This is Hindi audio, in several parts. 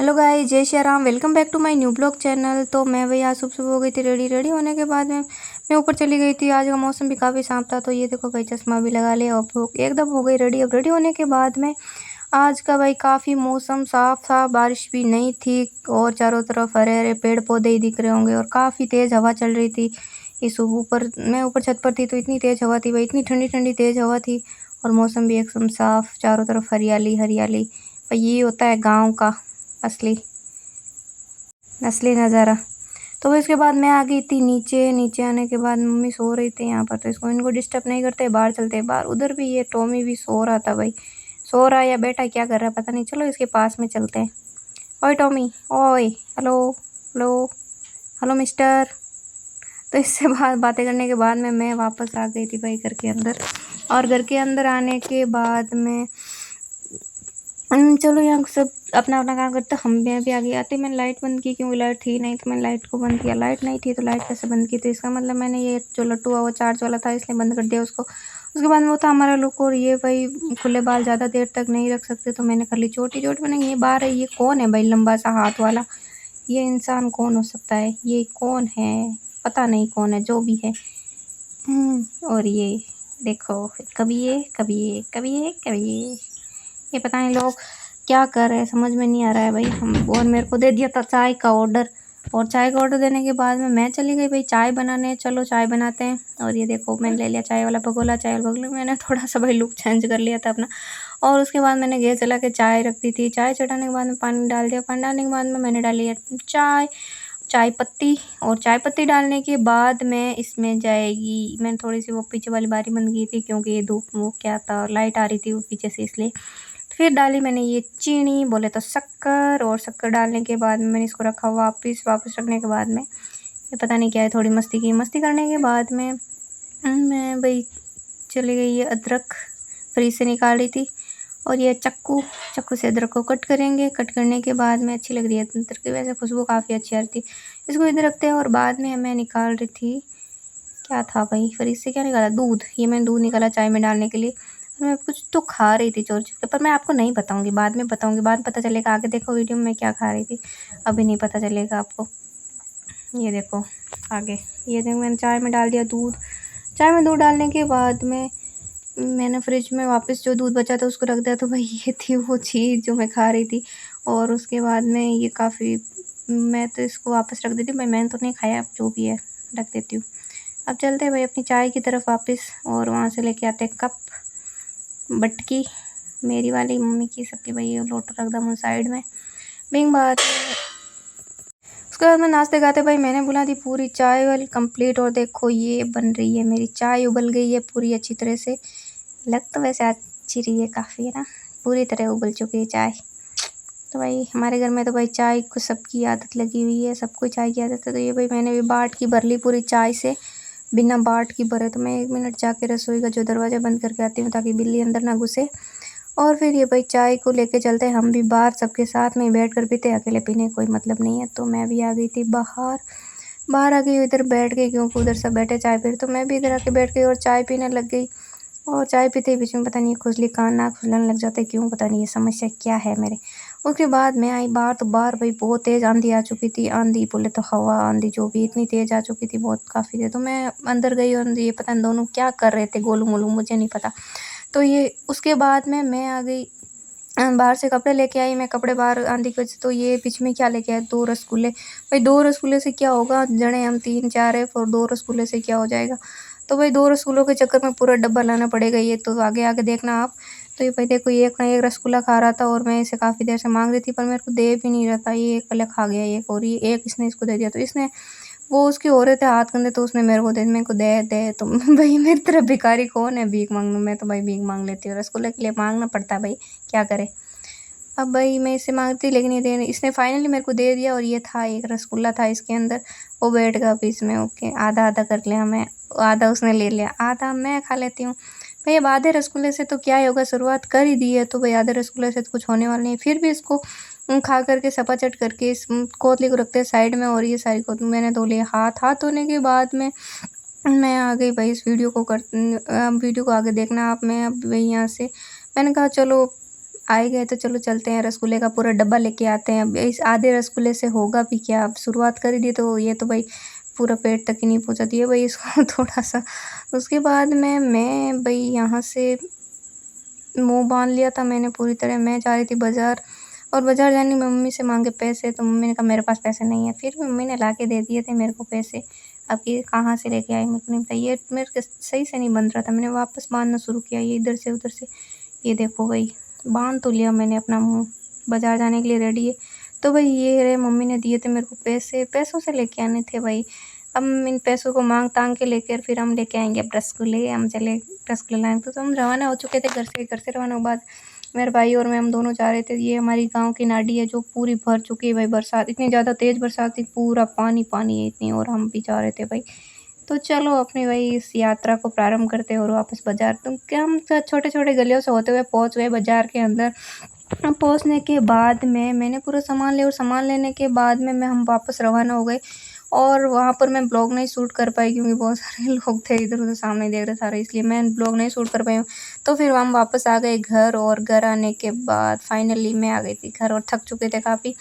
हेलो गाइस, जय Shri Ram. Welcome back to my new blog channel. तो मैं भाई आज सुबह सुबह हो गई थी रेडी होने के बाद में मैं ऊपर चली गई थी। आज का मौसम भी काफ़ी साफ था, तो ये देखो भाई चश्मा भी लगा लिया और एकदम हो गई रेडी। अब रेडी होने के बाद में आज का भाई काफ़ी मौसम साफ था, बारिश भी नहीं थी और चारों तरफ हरे हरे पेड़ पौधे ही दिख रहे होंगे और काफ़ी तेज़ हवा चल रही थी। इस ऊपर मैं ऊपर छत पर थी तो इतनी तेज़ हवा थी भाई, इतनी ठंडी ठंडी तेज़ हवा थी और मौसम भी एकदम साफ, चारों तरफ हरियाली हरियाली। भाई ये होता है गाँव का असली असली नज़ारा। तो फिर उसके बाद मैं आ गई थी नीचे आने के बाद मम्मी सो रही थी यहाँ पर, तो इसको इनको डिस्टर्ब नहीं करते, बाहर चलते हैं बाहर। उधर भी ये टॉमी भी सो रहा था भाई, सो रहा है या बेटा क्या कर रहा है पता नहीं। चलो इसके पास में चलते हैं। ओए टॉमी, ओए, हेलो हेलो हेलो मिस्टर। तो इससे बातें करने के बाद में मैं वापस आ गई थी भाई घर के अंदर। और घर के अंदर आने के बाद में चलो यहाँ सब अपना अपना काम करते। मैं भी आगे आते मैंने लाइट बंद की क्योंकि लाइट थी नहीं, तो मैंने लाइट को बंद किया। लाइट नहीं थी तो लाइट कैसे बंद की, तो इसका मतलब मैंने ये जो लट्टू हुआ वो चार्ज वाला था इसलिए बंद कर दिया उसको। उसके बाद में वो था हमारा लुक। और ये भाई खुले बाल ज़्यादा देर तक नहीं रख सकते तो मैंने कर ली छोटी छोटी। मैंने ये बार है, ये कौन है भाई लंबा सा हाथ वाला, ये इंसान कौन हो सकता है, ये कौन है पता नहीं कौन है, जो भी है। और ये देखो कभी ये कभी ये कभी ये कभी ये पता नहीं लोग क्या कर रहे हैं समझ में नहीं आ रहा है भाई। हम और मेरे को दे दिया था चाय का ऑर्डर, और चाय का ऑर्डर देने के बाद में मैं चली गई भाई चाय बनाने। चलो चाय बनाते हैं। और ये देखो मैंने ले लिया चाय वाला भगोला। चाय वाला भगोला मैंने थोड़ा सा भाई लुक चेंज कर लिया था अपना। और उसके बाद मैंने गैस जला के चाय रख दी थी। चाय चढ़ाने के बाद में पानी डाल दिया। पानी डालने के बाद में मैंने डाली है चाय पत्ती। और चाय पत्ती डालने के बाद में इसमें जाएगी, मैंने थोड़ी सी वो पीछे वाली बारी बंद की थी क्योंकि ये धूप वो क्या था लाइट आ रही थी वो पीछे से, इसलिए। फिर डाली मैंने ये चीनी, बोले तो शक्कर। और शक्कर डालने के बाद में मैंने इसको रखा वापस रखने के बाद में ये पता नहीं क्या है, थोड़ी मस्ती की। मस्ती करने के बाद में मैं भाई चली गई। ये अदरक फ्रीज से निकाल रही थी और ये चक्कू से अदरक को कट करेंगे। कट करने के बाद में अच्छी लग रही है अदरक की, वैसे खुशबू काफ़ी अच्छी आ रही थी। इसको इधर रखते हैं और बाद में मैं निकाल रही थी क्या था भाई फ्रिज से, क्या निकाला, दूध। ये मैंने दूध निकाला चाय में डालने के लिए। और मैं कुछ तो खा रही थी चोर के, पर मैं आपको नहीं बताऊंगी, बाद में बताऊंगी, बाद पता चलेगा। आगे देखो वीडियो में मैं क्या खा रही थी, अभी नहीं पता चलेगा आपको। ये देखो आगे, ये देखो मैंने चाय में डाल दिया दूध। चाय में दूध डालने के बाद में मैंने फ्रिज में वापस जो दूध बचा था उसको रख दिया। तो भाई ये थी वो चीज़ जो मैं खा रही थी। और उसके बाद में ये काफ़ी, मैं तो इसको वापस रख देती हूँ भाई, मैंने तो नहीं खाया, अब जो भी है रख देती हूँ। अब चलते हैं भाई अपनी चाय की तरफ वापस, और वहाँ से लेके आते हैं कप, बटकी मेरी वाली, मम्मी की, सबकी। भाई ये लोटा रख दम साइड में बिंग बात। उसके बाद में नाश्ते गाते भाई मैंने बुला दी पूरी चाय वाली कंप्लीट। और देखो ये बन रही है मेरी चाय, उबल गई है पूरी अच्छी तरह से। लग तो वैसे अच्छी रही है काफ़ी, है ना, पूरी तरह उबल चुकी है चाय। तो भाई हमारे घर में तो भाई चाय को सबकी आदत लगी हुई है, सबको चाय की आदत है। तो ये भाई मैंने भी बाट की भर ली पूरी चाय से, बिना बाट की भरे। तो मैं 1 मिनट जाके रसोई का जो दरवाज़ा बंद करके आती हूँ ताकि बिल्ली अंदर ना घुसे। और फिर ये भाई चाय को लेके चलते हैं हम भी बाहर, सबके साथ में बैठ कर पीते, अकेले पीने कोई मतलब नहीं है। तो मैं भी आ गई थी बाहर आ गई, इधर बैठ गई क्योंकि उधर सब बैठे चाय पी रहे, तो मैं भी इधर आके बैठ गई और चाय पीने लग गई। और चाय पीते ही बीच में पता नहीं खुजली, कान नाक खुजलाने लग जाते क्यों पता नहीं, ये समस्या क्या है मेरे। उसके बाद मैं आई बाहर, तो बाहर भाई बहुत तेज़ आंधी आ चुकी थी। आंधी बोले तो हवा, आंधी जो भी इतनी तेज़ आ चुकी थी बहुत काफ़ी देर। तो मैं अंदर गई और ये पता नहीं दोनों क्या कर रहे थे, गोलू मोलू, मुझे नहीं पता। तो ये उसके बाद में मैं आ गई बाहर से कपड़े लेके आई मैं, कपड़े बाहर आंधी की वजह से। तो ये बीच में क्या लेके आए, 2 रसगुल्ले। भाई 2 रसगुल्ले से क्या होगा, जने हम 3-4 है, और 2 रसगुल्ले से क्या हो जाएगा। तो भाई 2 रसगुल्लों के चक्कर में पूरा डब्बा लाना पड़ेगा, ये तो आगे आगे देखना आप। तो ये भाई देखो ये एक ना एक रसगुल्ला खा रहा था और मैं इसे काफ़ी देर से मांग रही थी पर मेरे को दे भी नहीं रहा था। ये एक पहले खा गया एक, और ये एक इसने इसको दे दिया। तो इसने, वो उसके हो रहे थे हाथ गंदे, तो उसने मेरे को दे तो भाई मेरी तरह भिखारी कौन है भीख मांगने, मैं तो भाई भीख मांग लेती हूँ, रसगुल्ले के लिए मांगना पड़ता है भाई, क्या करे। अब भाई मैं इससे मांगती लेकिन ये दे नहीं, इसने फाइनली मेरे को दे दिया। और ये था एक रसगुल्ला था इसके अंदर, वो बैठ गया पीस में। ओके आधा आधा कर लिया मैं, आधा उसने ले लिया, आधा मैं खा लेती हूँ। भाई अब आधे रसगुल्ले से तो क्या ही होगा, शुरुआत कर ही दी है तो भाई आधे रसगुल्ले से तो कुछ होने वाला नहीं है। फिर भी इसको खा करके सपाचट करके इस कोतली को रखते हैं साइड में। और ये सारी कोतली मैंने धो लिया। हाथ धोने के बाद में मैं आ गई भाई इस वीडियो को आगे देखना आप। मैं अब भाई यहाँ से मैंने कहा चलो आए गए तो चलो चलते हैं, रसगुल्ले का पूरा डब्बा लेके आते हैं। अब इस आधे रसगुल्ले से होगा भी क्या? अब शुरुआत कर ही दी तो ये तो भाई पूरा पेट तक ही नहीं पहुँचा दिया भाई इसको थोड़ा-सा। उसके बाद में मैं भई यहाँ से मुँह बाँध लिया था मैंने पूरी तरह। मैं जा रही थी बाज़ार और बाज़ार जाने में मम्मी से माँगे पैसे, तो मम्मी ने कहा मेरे पास पैसे नहीं है। फिर भी मम्मी ने लाके दे दिए थे मेरे को पैसे। अब ये कहाँ से लेके आई मेरे को नहीं पता। ये मेरे को सही से नहीं बंध रहा था, मैंने वापस बाँधना शुरू किया ये इधर से उधर से। ये देखो भई, बाँध तो लिया मैंने अपना मुँह, बाज़ार जाने के लिए रेडी है। तो भई ये रहे, मम्मी ने दिए थे मेरे को पैसे, पैसों से लेके आने थे भई। अब इन पैसों को माँग-ताँग के लेकर फिर हम लेके आएँगे अब रसगुल्ले, हम चले रसगुल्ले लाने। तो हम रवाना हो चुके थे घर से रवाना के बाद मेरे भाई और मैं हम दोनों जा रहे थे। ये हमारी गाँव की नाली है जो पूरी भर चुकी है भाई, बरसात इतनी ज़्यादा तेज़ बरसात थी, पूरा पानी-पानी है इतनी, और हम भी जा रहे थे भाई। तो चलो अपनी वही इस यात्रा को प्रारंभ करते हैं और वापस बाज़ार, तो क्या हम छोटे-छोटे गलियों से होते हुए पहुँच गए बाज़ार के अंदर। पहुँचने के बाद में मैंने पूरा सामान लिया और सामान लेने के बाद में हम वापस रवाना हो गए। और वहाँ पर मैं ब्लॉग नहीं शूट कर पाई क्योंकि बहुत सारे लोग थे इधर-उधर सामने देख रहे सारे, इसलिए मैं ब्लॉग नहीं शूट कर पाई हूँ। तो फिर हम वापस आ गए घर, और घर आने के बाद फाइनली मैं आ गई थी घर और थक चुके थे काफ़ी।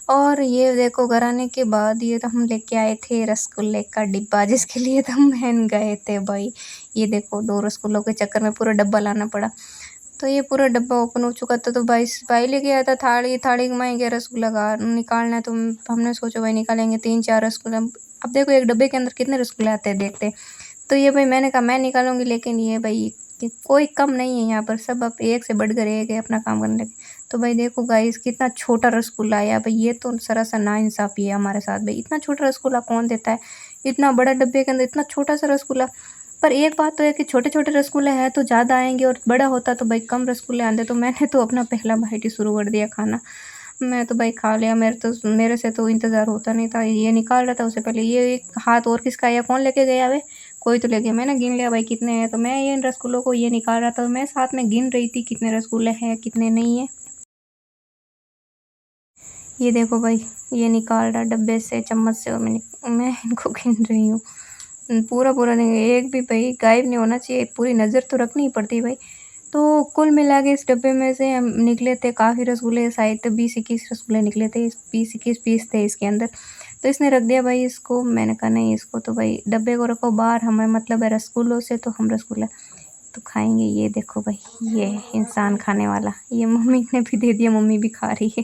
और ये देखो घर आने के बाद ये तो हम लेके आए थे रसगुल्ले का डिब्बा जिसके लिए तो हम मैन गए थे भाई। ये देखो 2 रसगुल्लों के चक्कर में पूरा डब्बा लाना पड़ा। तो ये पूरा डब्बा ओपन हो चुका था, तो भाई लेके आया था थाली, थाली में मैं क्या रसगुल्ला का निकालना है, तो हमने सोचा भाई निकालेंगे 3-4 रसगुल्ला। अब देखो एक डब्बे के अंदर कितने रसगुल्ले आते हैं देखते। तो ये भाई मैंने कहा मैं निकालूँगी, लेकिन ये भाई कि कोई कम नहीं है यहाँ पर, सब अब एक से बढ़कर एक है अपना काम करने लगे। तो भाई देखो गाइस कितना छोटा रसगुल्ला आया भाई, ये तो सरासर नाइंसाफ़ी है हमारे साथ भाई। इतना छोटा रसगुल्ला कौन देता है? इतना बड़ा डब्बे के अंदर इतना छोटा-सा रसगुल्ला। पर एक बात तो है कि छोटे-छोटे रसगुल्ले हैं तो ज़्यादा आएँगे, और बड़ा होता तो भाई कम रसगुल्ले आते। तो मैंने तो अपना पहला बाइट ही शुरू कर दिया खाना। मैं तो भाई खा लिया, मेरे से तो इंतज़ार होता नहीं था। ये निकाल रहा था उससे पहले, ये एक हाथ और किसका है? कौन लेके गया बे? कोई तो ले गया। मैंने गिन लिया भाई कितने हैं, तो मैं ये इन रसगुल्लों को ये निकाल रहा था, मैं साथ में गिन रही थी कितने रसगुल्ले हैं, कितने नहीं है। ये देखो भाई, ये निकाल रहा डब्बे से चम्मच से, और मैं इनको गिन रही हूँ। पूरा-पूरा नहीं, एक भी भाई गायब नहीं होना चाहिए, पूरी नज़र तो रखनी ही पड़ती है भाई। तो कुल मिला के इस डब्बे में से हम निकले थे काफ़ी रसगुल्ले, शायद 20-21 रसगुल्ले निकले थे, 20-21 पीस थे इसके अंदर। तो इसने रख दिया भाई इसको, मैंने कहा नहीं इसको तो भाई डब्बे को रखो बाहर, हमें मतलब है रसगुल्लों से, तो हम रसगुल्ला तो खाएँगे। ये देखो भाई, ये है इंसान खाने वाला, ये मम्मी ने भी दे दिया, मम्मी भी खा रही है।